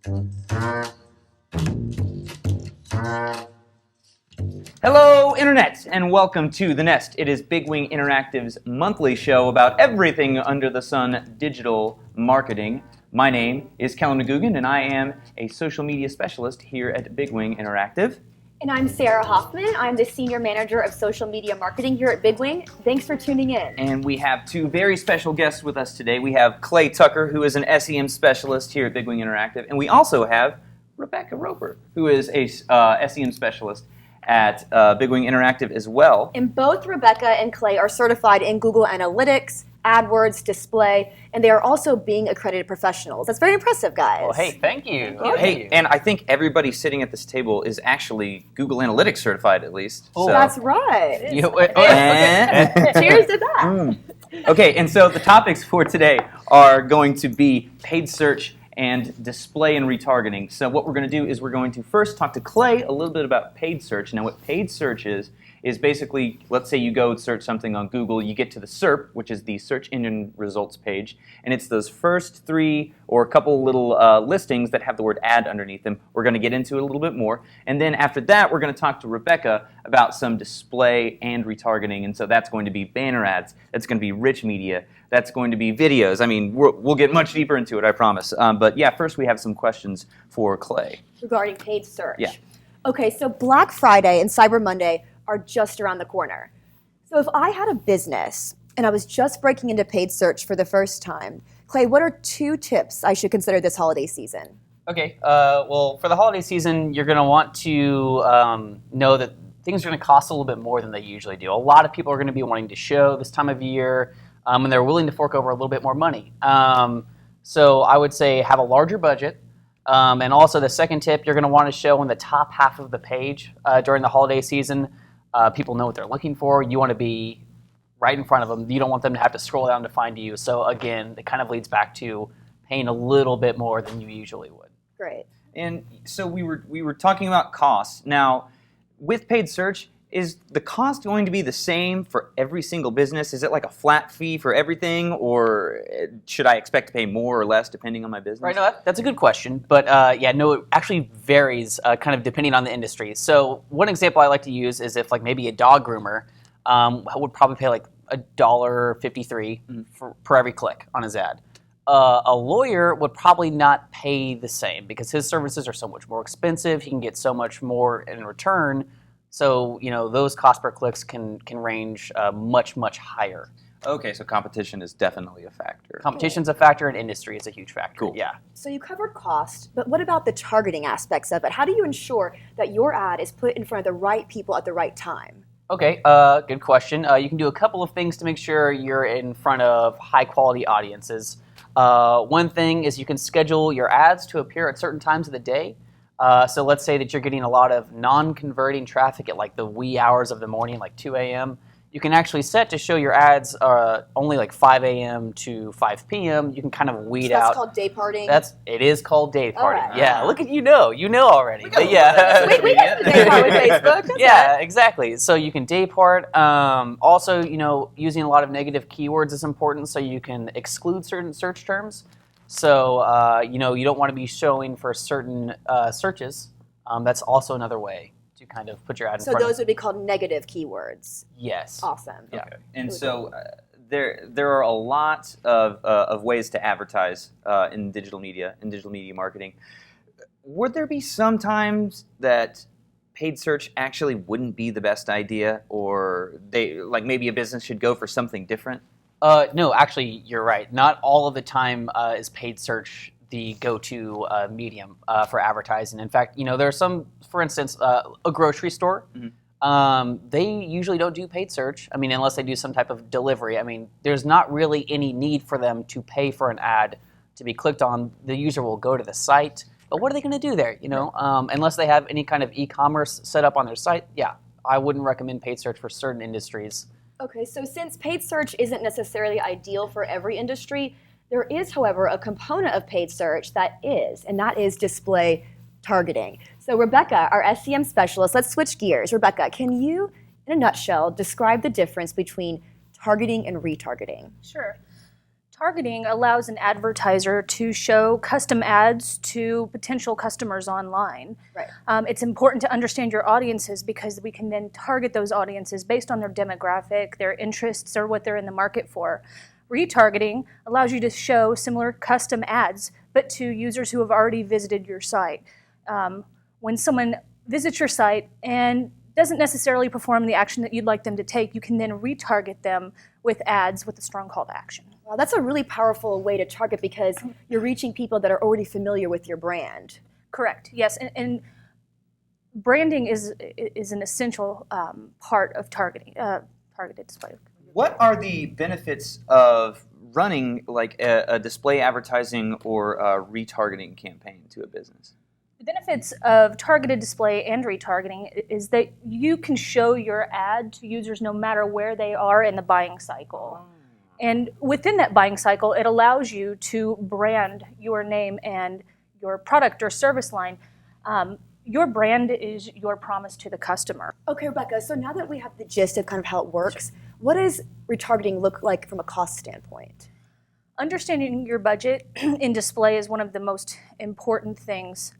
Hello, Internet, and welcome to The Nest. It is BigWing Interactive's monthly show about everything under the sun digital marketing. My name is Kellen and I am a social media specialist here at BigWing Interactive. And I'm Sarah Hoffman. I'm the Senior Manager of Social Media Marketing here at BigWing. Thanks for tuning in. And we have two very special guests with us today. We have Clay Tucker, who is an SEM specialist here at BigWing Interactive, and we also have Rebecca Roper, who is a SEM specialist at BigWing Interactive as well. And both Rebecca and Clay are certified in Google Analytics, AdWords, display, and they are also Bing accredited professionals. That's very impressive, guys. Well, hey, thank you. Hey, and I think everybody sitting at this table is actually Google Analytics certified, at least. Oh, so. That's right. Cheers to that. Okay, and so the topics for today are going to be paid search and display and retargeting. So what we're going to do is we're going to first talk to Clay a little bit about paid search. Now what paid search is basically, let's say you go and search something on Google, you get to the SERP, which is the search engine results page, and it's those first three or a couple little listings that have the word ad underneath them. We're going to get into it a little bit more, and then after that we're going to talk to Rebecca about some display and retargeting, and so that's going to be banner ads, that's going to be rich media, that's going to be videos. I mean, we'll get much deeper into it, I promise. But yeah, first we have some questions for Clay. Regarding paid search. Yeah. Okay, so Black Friday and Cyber Monday are just around the corner. So if I had a business and I was just breaking into paid search for the first time, Clay, what are 2 tips I should consider this holiday season? Okay, well, for the holiday season, you're going to want to know that things are going to cost a little bit more than they usually do. A lot of people are going to be wanting to show this time of year, and they're willing to fork over a little bit more money. So I would say have a larger budget. And also the second tip, you're going to want to show in the top half of the page during the holiday season. People know what they're looking for. You want to be right in front of them. You don't want them to have to scroll down to find you. So again, it kind of leads back to paying a little bit more than you usually would. Great. And so we were talking about costs. Now, with paid search, is the cost going to be the same for every single business? Is it like a flat fee for everything, or should I expect to pay more or less depending on my business? Right, no, that's a good question. But yeah, no, it actually varies kind of depending on the industry. So one example I like to use is if like maybe a dog groomer would probably pay like $1.53 per every click on his ad. A lawyer would probably not pay the same because his services are so much more expensive. He can get so much more in return. So, you know, those cost per clicks can range much, much higher. Okay, so competition is definitely a factor. Competition's a factor, and industry is a huge factor. Cool. Yeah. So you covered cost, but what about the targeting aspects of it? How do you ensure that your ad is put in front of the right people at the right time? Okay, good question. You can do a couple of things to make sure you're in front of high-quality audiences. One thing is you can schedule your ads to appear at certain times of the day. So let's say that you're getting a lot of non-converting traffic at like the wee hours of the morning, like 2 a.m. You can actually set to show your ads only like 5 a.m. to 5 p.m. You can kind of weed out. That's called day parting? It is called day parting. Right. Yeah, look at you know already. We get the day part with Facebook. Yeah, exactly. So you can day part. Also, you know, using a lot of negative keywords is important so you can exclude certain search terms. So, you know, you don't want to be showing for certain searches. That's also another way to kind of put your ad in front of. So those would be called negative keywords? Yes. Awesome. Yeah. Okay. And so there are a lot of ways to advertise in digital media marketing. Would there be some times that paid search actually wouldn't be the best idea, or maybe a business should go for something different? No, actually, you're right. Not all of the time is paid search the go-to medium for advertising. In fact, you know, there are some, for instance, a grocery store. They usually don't do paid search. I mean, unless they do some type of delivery. I mean, there's not really any need for them to pay for an ad to be clicked on. The user will go to the site. But what are they going to do there? You know, unless they have any kind of e-commerce set up on their site, yeah, I wouldn't recommend paid search for certain industries. Okay, so since paid search isn't necessarily ideal for every industry, there is, however, a component of paid search that is, and that is display targeting. So Rebecca, our SEM specialist, let's switch gears. Rebecca, can you, in a nutshell, describe the difference between targeting and retargeting? Sure. Targeting allows an advertiser to show custom ads to potential customers online. Right. It's important to understand your audiences because we can then target those audiences based on their demographic, their interests, or what they're in the market for. Retargeting allows you to show similar custom ads, but to users who have already visited your site. When someone visits your site and doesn't necessarily perform the action that you'd like them to take, you can then retarget them with ads with a strong call to action. Wow, that's a really powerful way to target because you're reaching people that are already familiar with your brand. Correct, yes. And branding is an essential part of targeted display. What are the benefits of running like a display advertising or a retargeting campaign to a business? The benefits of targeted display and retargeting is that you can show your ad to users no matter where they are in the buying cycle. And within that buying cycle, it allows you to brand your name and your product or service line. Your brand is your promise to the customer. Okay, Rebecca, so now that we have the gist of kind of how it works, what does retargeting look like from a cost standpoint? Understanding your budget in display is one of the most important things.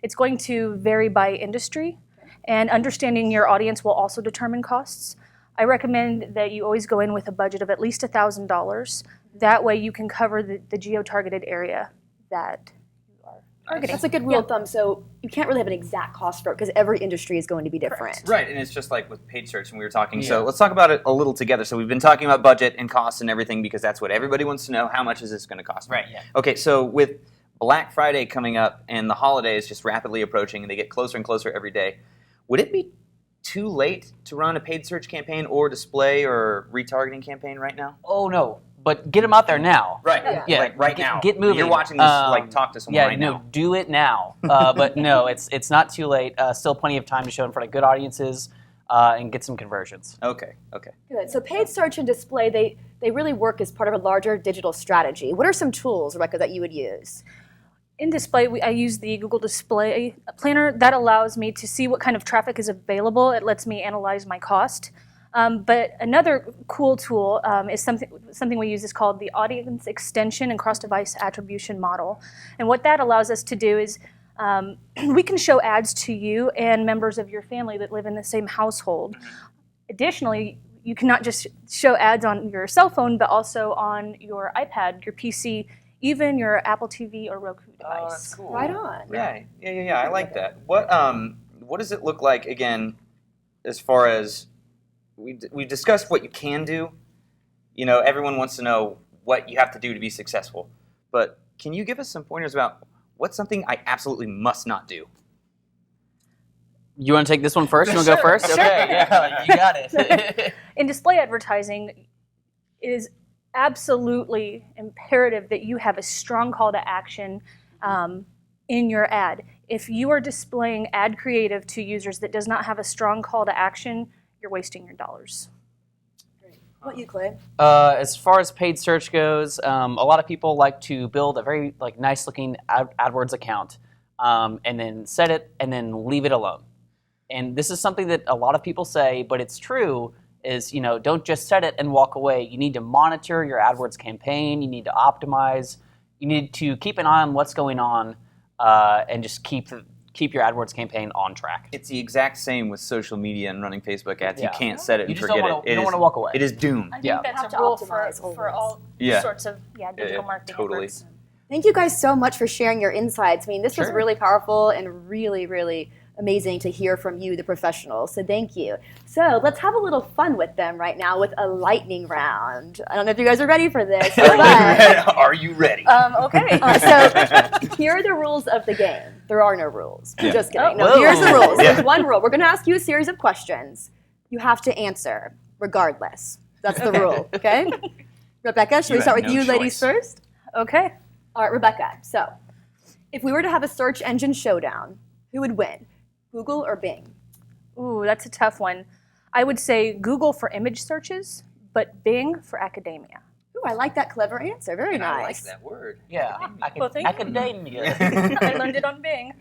It's going to vary by industry, and understanding your audience will also determine costs. I recommend that you always go in with a budget of at least $1,000. That way you can cover the geo-targeted area that you are targeting. That's a good rule of thumb. So you can't really have an exact cost for it because every industry is going to be different. Right, and it's just like with paid search when we were talking. So let's talk about it a little together. So we've been talking about budget and costs and everything because that's what everybody wants to know. How much is this going to cost me? Right, yeah. Okay, so with Black Friday coming up and the holidays just rapidly approaching and they get closer and closer every day, would it be too late to run a paid search campaign or display or retargeting campaign right now? Oh no, but get them out there now. Right, Yeah, like right now. Get moving. You're watching this, like talk to someone right now. Do it now. But no, it's not too late. Still plenty of time to show in front of good audiences and get some conversions. Okay. Good. So paid search and display, they really work as part of a larger digital strategy. What are some tools, Rebecca, that you would use? In display, I use the Google Display Planner. That allows me to see what kind of traffic is available. It lets me analyze my cost. But another cool tool is something we use is called the Audience Extension and Cross-Device Attribution Model. And what that allows us to do is we can show ads to you and members of your family that live in the same household. Additionally, you can not just show ads on your cell phone, but also on your iPad, your PC, even your Apple TV or Roku device. Oh, that's cool. Right on. Yeah. I like that. What does it look like again, as far as we discussed what you can do? You know, everyone wants to know what you have to do to be successful. But can you give us some pointers about what's something I absolutely must not do? You want to take this one first? You want to go first? Sure. Okay, yeah, you got it. In display advertising, it is absolutely imperative that you have a strong call to action in your ad. If you are displaying ad creative to users that does not have a strong call to action, you're wasting your dollars. What about you, Clay? As far as paid search goes, a lot of people like to build a very nice looking AdWords account and then set it and then leave it alone. And this is something that a lot of people say, but it's true, is don't just set it and walk away. You need to monitor your AdWords campaign. You need to optimize. You need to keep an eye on what's going on and just keep your AdWords campaign on track. It's the exact same with social media and running Facebook ads. Yeah. You can't set it You and just forget you don't want to walk away. It is doomed. I think Yeah. that's Have to a rule optimize for all Yeah. sorts of digital marketing totally. efforts. Thank you guys so much for sharing your insights. I mean, this was Sure. really powerful and really, really amazing to hear from you, the professional. So thank you. So let's have a little fun with them right now with a lightning round. I don't know if you guys are ready for this. But, Are you ready? Okay. so here are the rules of the game. There are no rules. Yeah. Just kidding. Oh, No, here's the whoa. rules. Yeah. There's one rule. We're going to ask you a series of questions. You have to answer regardless. That's the rule, okay? Rebecca, should You we start have with no you ladies choice. first? Okay. All right, Rebecca. So if we were to have a search engine showdown, who would win? Google or Bing? Ooh, that's a tough one. I would say Google for image searches, but Bing for academia. Ooh, I like that clever answer. Very I like nice. that word. Yeah, Well, thank you. academia. I learned it on Bing.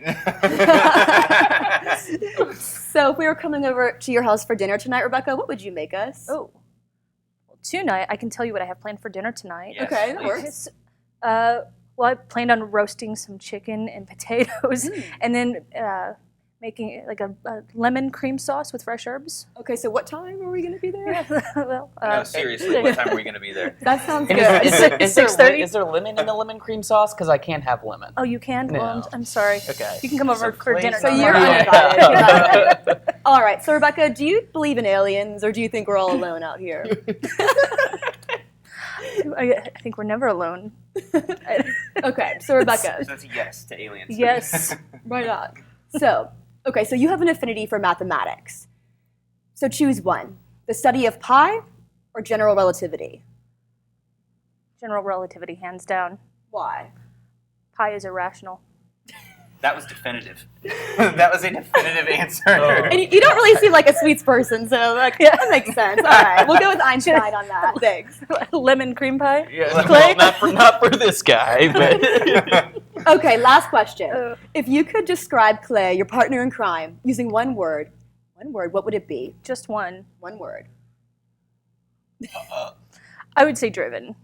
So if we were coming over to your house for dinner tonight, Rebecca, what would you make us? Oh, well, tonight, I can tell you what I have planned for dinner tonight. Yes, Okay, that please. works. Well, I planned on roasting some chicken and potatoes, and then making like a lemon cream sauce with fresh herbs. Okay, so what time are we going to be there? Well, No, seriously, what time are we going to be there? That sounds And good. is there 6:30? is there lemon in the lemon cream sauce? Because I can't have lemon. oh, you can? No. Well, I'm sorry. Okay. You can come over for dinner. So Please, you're Yeah. uninvited. All right, so Rebecca, do you believe in aliens, or do you think we're all alone out here? I think we're never alone. Okay, so Rebecca, That's a yes to aliens. Yes. right on. So, okay, so you have an affinity for mathematics. So choose one: the study of pi or general relativity. General relativity, hands down. Why? Pi is irrational. That was definitive. That was a definitive answer. And you don't really seem like a sweets person, so like, that makes sense. All right, we'll go with Einstein on that. Thanks. Lemon cream pie? Yeah, Clay? well, not for this guy, but Okay, last question. If you could describe Clay, your partner in crime, using one word, what would it be? Just one. One word. I would say driven.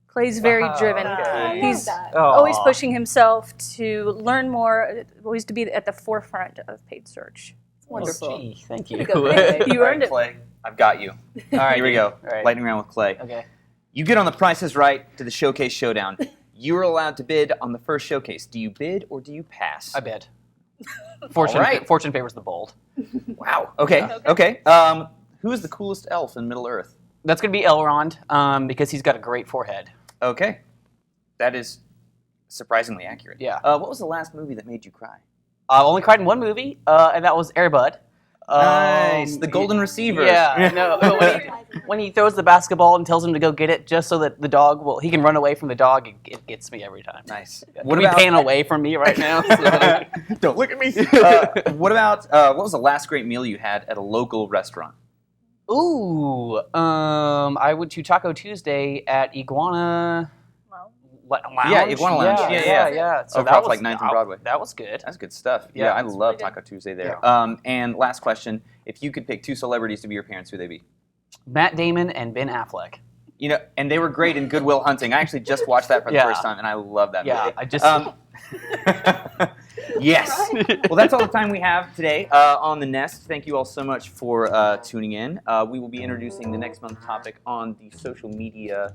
Clay's very Wow, driven. okay. He's that. always pushing himself to learn more, always to be at the forefront of paid search. Wonderful. Oh, gee, thank you. Pretty good, Clay. You earned it. Clay, I've got you. All right, Here we go. All right. Lightning round with Clay. Okay. You get on the Price is Right to the Showcase Showdown. You are allowed to bid on the first showcase. Do you bid or do you pass? I bid. Fortune, All right. fortune favors the bold. Wow. Okay. Okay. Who is the coolest elf in Middle Earth? That's going to be Elrond because he's got a great forehead. Okay. That is surprisingly accurate. Yeah. What was the last movie that made you cry? I only cried in one movie, and that was Air Bud. Nice. The Golden Receiver. Yeah. No, when he throws the basketball and tells him to go get it, just so that the dog he can run away from the dog. It gets me every time. Nice. What are we pan away from me right now? Don't look at me. What about what was the last great meal you had at a local restaurant? Ooh, I went to Taco Tuesday at Iguana Lounge. Yeah, Iguana Lounge. Yeah. Over off, like, 9th and Broadway. That was good. That's good stuff. Yeah, Yeah, I it's love pretty good. Taco Tuesday there. And last question: if you could pick two celebrities to be your parents, who would they be? Matt Damon and Ben Affleck. You know, and they were great in Good Will Hunting. I actually just watched that for the Yeah. first time, and I love that Yeah, movie. I just. Yes. Well, that's all the time we have today on The Nest. Thank you all so much for tuning in. We will be introducing the next month's topic on the social media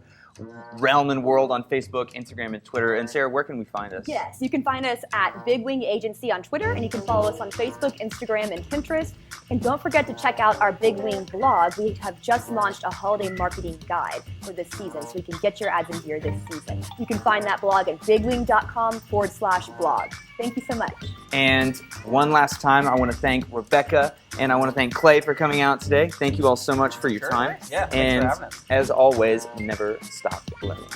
realm and world on Facebook, Instagram, and Twitter. And Sarah, where can we find us? Yes, you can find us at BigWing Agency on Twitter, and you can follow us on Facebook, Instagram, and Pinterest. And don't forget to check out our BigWing blog. We have just launched a holiday marketing guide for this season, so you can get your ads in gear this season. You can find that blog at bigwing.com/blog. Thank you so much. And one last time, I want to thank Rebecca and I want to thank Clay for coming out today. Thank you all so much for your time. Yeah, thanks and for having us. as always, never stop learning.